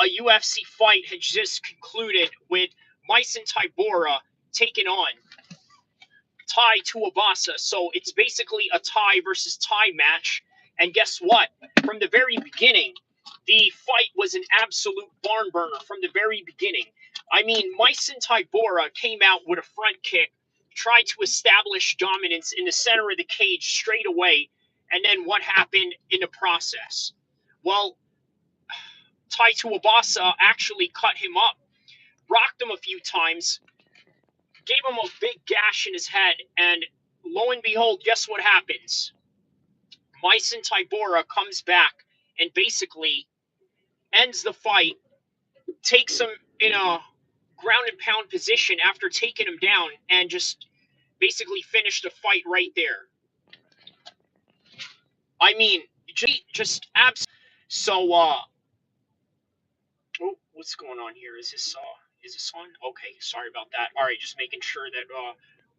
a UFC fight had just concluded with Tybura taking on Tybura. So it's basically a Ty versus Ty match. And guess what? From the very beginning, the fight was an absolute barn burner from the very beginning. I mean, Tybura came out with a front kick, tried to establish dominance in the center of the cage straight away. And then what happened in the process? Well, Tybura actually cut him up, rocked him a few times, gave him a big gash in his head, and lo and behold, guess what happens? Tybura comes back and basically ends the fight, takes him in a ground and pound position after taking him down, and just basically finished the fight right there. I mean, just absolutely. So, oh, what's going on here? Is this on? Okay, sorry about that. All right, just making sure that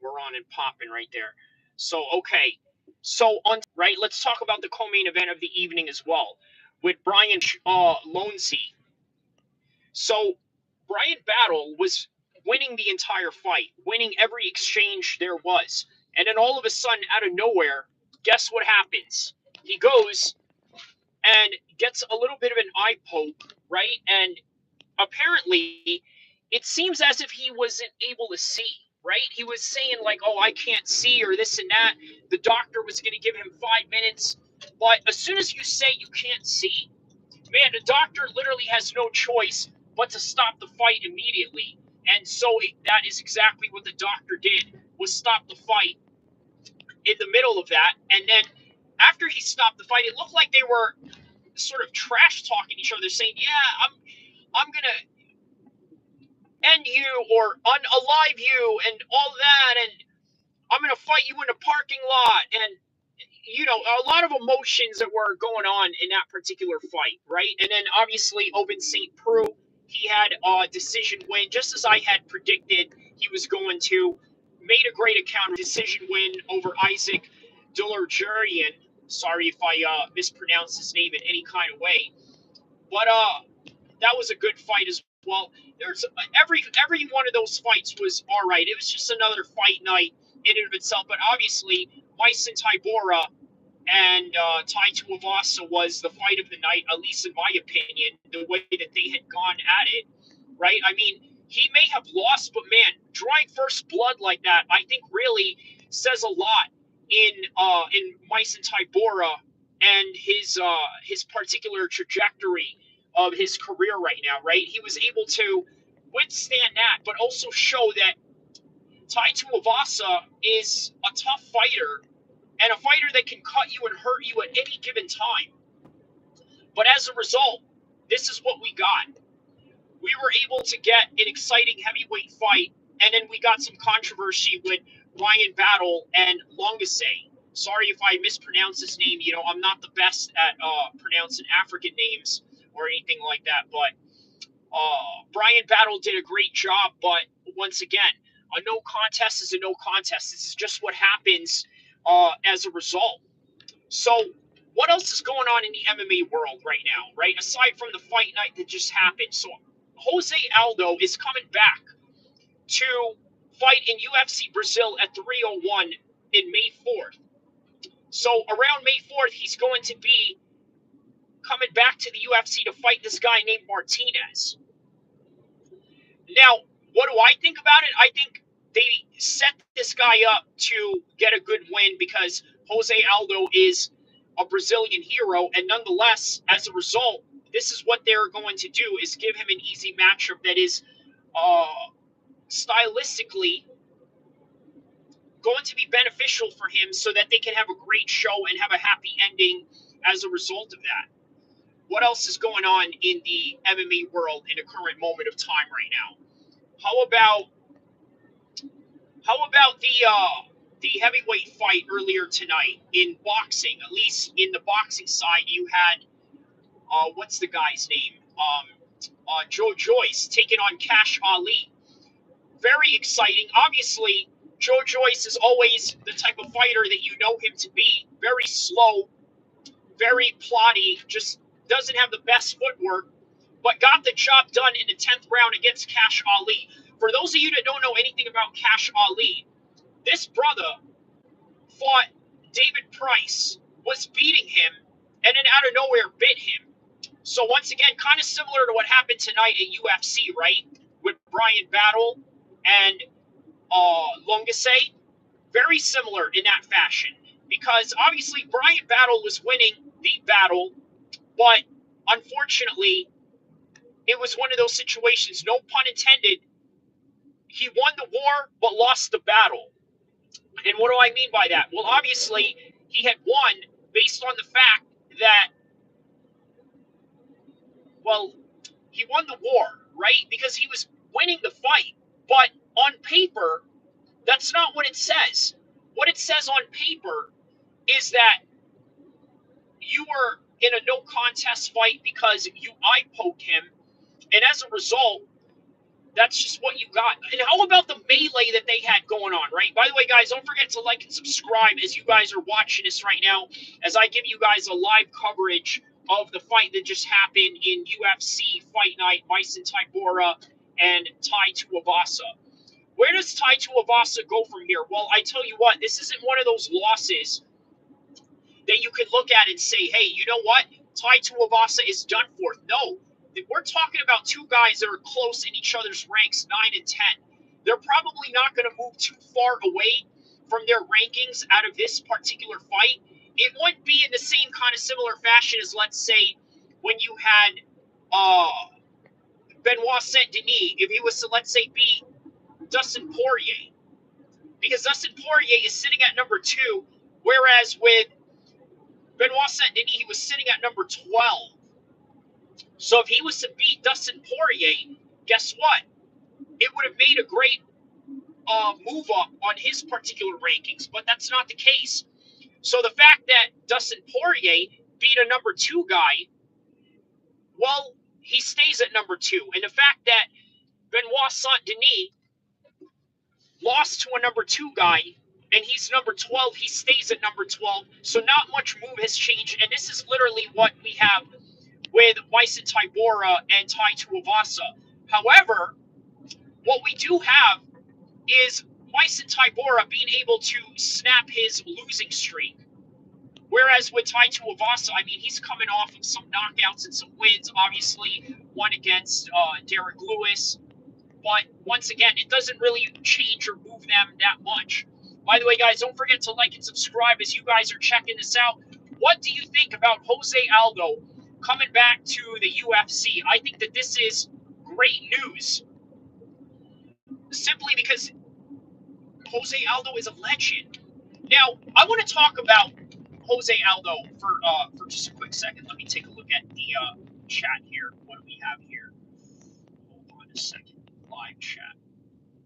we're on and popping right there. So, okay. So, right, let's talk about the co-main event of the evening as well with Brian Lonzi. So, Brian Battle was winning the entire fight, winning every exchange there was. And then all of a sudden, out of nowhere, guess what happens? He goes and gets a little bit of an eye poke, right? And apparently, it seems as if he wasn't able to see, right? He was saying, like, oh, I can't see, or this and that. The doctor was going to give him 5 minutes. But as soon as you say you can't see, man, the doctor literally has no choice but to stop the fight immediately. And so that is exactly what the doctor did, was stop the fight in the middle of that. And then after he stopped the fight, it looked like they were sort of trash talking each other, saying, yeah, I'm gonna end you or unalive you and all that, and I'm gonna fight you in a parking lot, and a lot of emotions that were going on in that particular fight, right? And then obviously Open St. Preux, he had a decision win, just as I had predicted he was going to. Made a great account decision win over Isaac Dulurjarian. Sorry if I mispronounced his name in any kind of way, but that was a good fight as well. There's every one of those fights was all right. It was just another fight night in and of itself. But obviously, Tybura and Tybura was the fight of the night, at least in my opinion. The way that they had gone at it, right? I mean, he may have lost, but man, drawing first blood like that, I think really says a lot in Tybura and his particular trajectory of his career right now, right? He was able to withstand that, but also show that Tybura is a tough fighter and a fighter that can cut you and hurt you at any given time. But as a result, this is what we got. We were able to get an exciting heavyweight fight, and then we got some controversy with Ryan Battle and Longasay. Sorry if I mispronounce his name. I'm not the best at pronouncing African names or anything like that, but Brian Battle did a great job. But once again, a no contest is a no contest. This is just what happens as a result. So what else is going on in the MMA world right now, right? Aside from the fight night that just happened. So Jose Aldo is coming back to fight in UFC Brazil at 301 in May 4th. So around May 4th, he's going to be coming back to the UFC to fight this guy named Martinez. Now, what do I think about it? I think they set this guy up to get a good win because Jose Aldo is a Brazilian hero, and nonetheless, as a result, this is what they're going to do, is give him an easy matchup that is stylistically going to be beneficial for him so that they can have a great show and have a happy ending as a result of that. What else is going on in the MMA world in the current moment of time right now? How about the heavyweight fight earlier tonight in boxing? At least in the boxing side, you had what's the guy's name? Joe Joyce taking on Cash Ali. Very exciting. Obviously, Joe Joyce is always the type of fighter that you know him to be. Very slow, very plotty, just doesn't have the best footwork. but got the job done in the 10th round against Cash Ali. For those of you that don't know anything about Cash Ali, this brother fought David Price, was beating him, and then out of nowhere bit him. So once again, kind of similar to what happened tonight at UFC, right? With Brian Battle and Longasay. Very similar in that fashion. Because obviously Brian Battle was winning the battle, but unfortunately, it was one of those situations, no pun intended. He won the war, but lost the battle. And what do I mean by that? Well, obviously, he had won based on the fact that, well, he won the war, right? Because he was winning the fight. But on paper, that's not what it says. What it says on paper is that you were in a no contest fight because you eye poked him. And as a result, that's just what you got. And how about the melee that they had going on, right? By the way, guys, don't forget to like and subscribe as you guys are watching this right now, as I give you guys a live coverage of the fight that just happened in UFC Fight Night, Bison Tybura and Tai Tuivasa. Where does Tai Tuivasa go from here? Well, I tell you what, this isn't one of those losses that you can look at and say, hey, you know what? Tai Tuivasa is done for. No, we're talking about two guys that are close in each other's ranks, 9 and 10. They're probably not going to move too far away from their rankings out of this particular fight. It wouldn't be in the same kind of similar fashion as, let's say, when you had Benoit Saint Denis, if he was to, let's say, beat Dustin Poirier. Because Dustin Poirier is sitting at number 2, whereas with Benoit Saint Denis, he was sitting at number 12. So if he was to beat Dustin Poirier, guess what? It would have made a great move up on his particular rankings, but that's not the case. So the fact that Dustin Poirier beat a number 2 guy, well, he stays at number 2. And the fact that Benoit Saint Denis lost to a number 2 guy, and he's number 12, he stays at number 12. So not much move has changed, and this is literally what we have with Bison Tybura and Tai Tuivasa. However, what we do have is Bison Tybura being able to snap his losing streak. Whereas with Tai Tuivasa, I mean, he's coming off of some knockouts and some wins. Obviously, one against Derek Lewis. But once again, it doesn't really change or move them that much. By the way, guys, don't forget to like and subscribe as you guys are checking this out. What do you think about Jose Aldo coming back to the UFC? I think that this is great news. Simply because Jose Aldo is a legend. Now, I want to talk about Jose Aldo for just a quick second. Let me take a look at the chat here. What do we have here? Hold on a second. Live chat.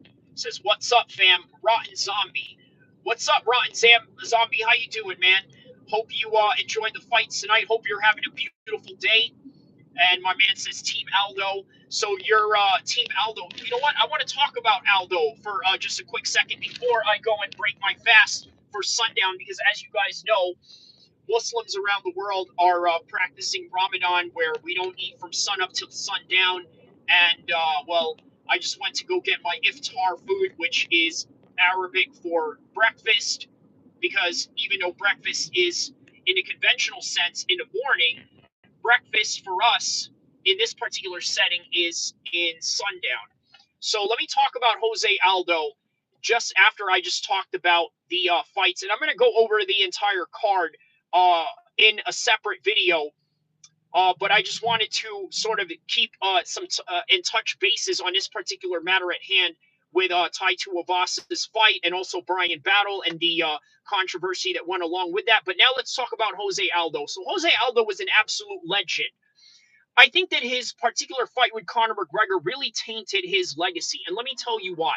It says, what's up, fam? Rotten Zombie. What's up, Rotten Zombie? How you doing, man? Hope you enjoyed the fights tonight. Hope you're having a beautiful day. And my man says Team Aldo. So you're Team Aldo. You know what? I want to talk about Aldo for just a quick second before I go and break my fast for sundown. Because as you guys know, Muslims around the world are practicing Ramadan, where we don't eat from sunup till sundown. And, well, I just went to go get my iftar food, which is Arabic for breakfast. Because even though breakfast is, in a conventional sense, in the morning, breakfast for us in this particular setting is in sundown. So let me talk about Jose Aldo just after I just talked about the fights. And I'm going to go over the entire card in a separate video. But I just wanted to sort of keep and touch bases on this particular matter at hand with Tai Tuivasa's fight and also Brian Battle and the controversy that went along with that. But now let's talk about Jose Aldo. So Jose Aldo was an absolute legend. I think that his particular fight with Conor McGregor really tainted his legacy. And let me tell you why.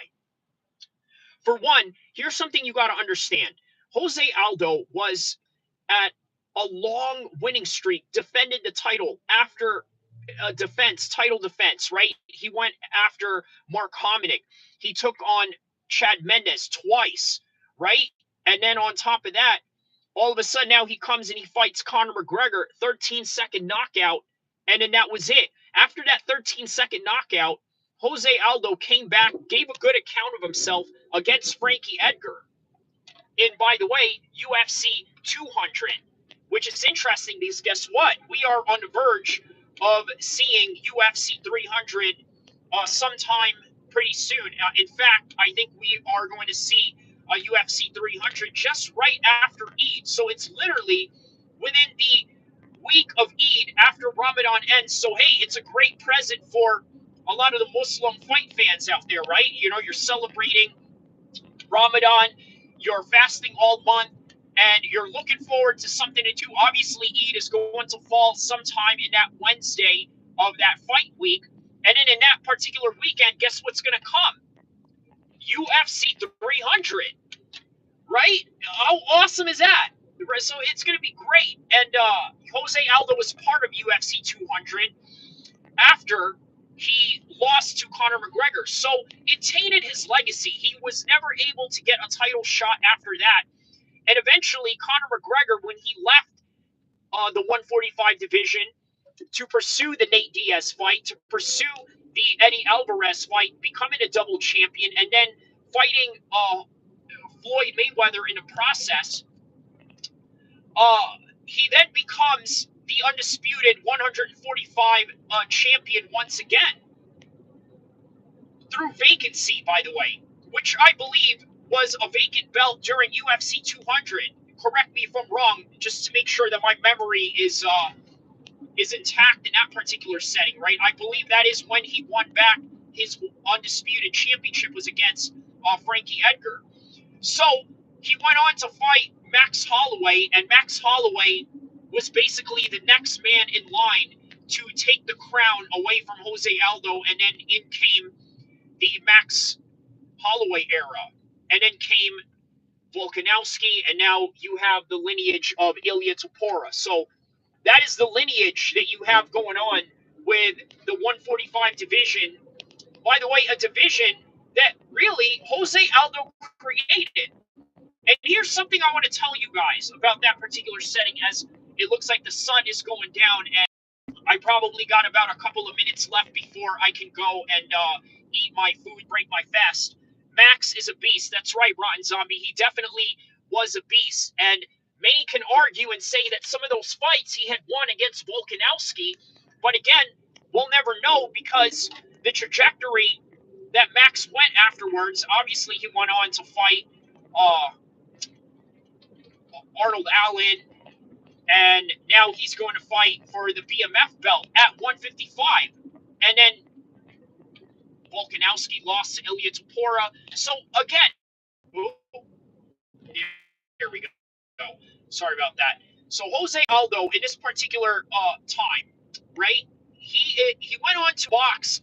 For one, here's something you got to understand. Jose Aldo was at a long winning streak, defended the title after title defense, right? He went after Mark Hominick. He took on Chad Mendes twice, right? And then on top of that, all of a sudden now he comes and he fights Conor McGregor, 13-second knockout, And then that was it. After that 13-second knockout, Jose Aldo came back, gave a good account of himself against Frankie Edgar. And by the way, UFC 200, which is interesting because guess what? We are on the verge of seeing UFC 300 sometime pretty soon. In fact, I think we are going to see a UFC 300 just right after Eid. So it's literally within the week of Eid after Ramadan ends. So, hey, it's a great present for a lot of the Muslim fight fans out there, right? You know, you're celebrating Ramadan, you're fasting all month, and you're looking forward to something to do. Obviously, Eid is going to fall sometime in that Wednesday of that fight week. And then in that particular weekend, guess what's going to come? UFC 300, right? How awesome is that? So it's going to be great. And Jose Aldo was part of UFC 200 after he lost to Conor McGregor. So it tainted his legacy. He was never able to get a title shot after that. And eventually, Conor McGregor, when he left the 145 division to pursue the Nate Diaz fight, to pursue the Eddie Alvarez fight, becoming a double champion, and then fighting Floyd Mayweather in the process, he then becomes the undisputed 145 champion once again. Through vacancy, by the way, which I believe was a vacant belt during UFC 200. Correct me if I'm wrong, just to make sure that my memory is intact in that particular setting, right? I believe that is when he won back his undisputed championship was against Frankie Edgar. So he went on to fight Max Holloway, and Max Holloway was basically the next man in line to take the crown away from Jose Aldo, and then in came the Max Holloway era. And then came Volkanovski, and now you have the lineage of Ilya Topora. So that is the lineage that you have going on with the 145 division. By the way, a division that really Jose Aldo created. And here's something I want to tell you guys about that particular setting as it looks like the sun is going down, and I probably got about a couple of minutes left before I can go and eat my food, break my fast. Max is a beast. That's right, Rotten Zombie. He definitely was a beast. And many can argue and say that some of those fights he had won against Volkanovski. But again, we'll never know because the trajectory that Max went afterwards, obviously he went on to fight Arnold Allen, and now he's going to fight for the BMF belt at 155. And then Volkanovski lost to Ilya Topora. So again, here we go. Sorry about that. So Jose Aldo in this particular time, right? He went on to box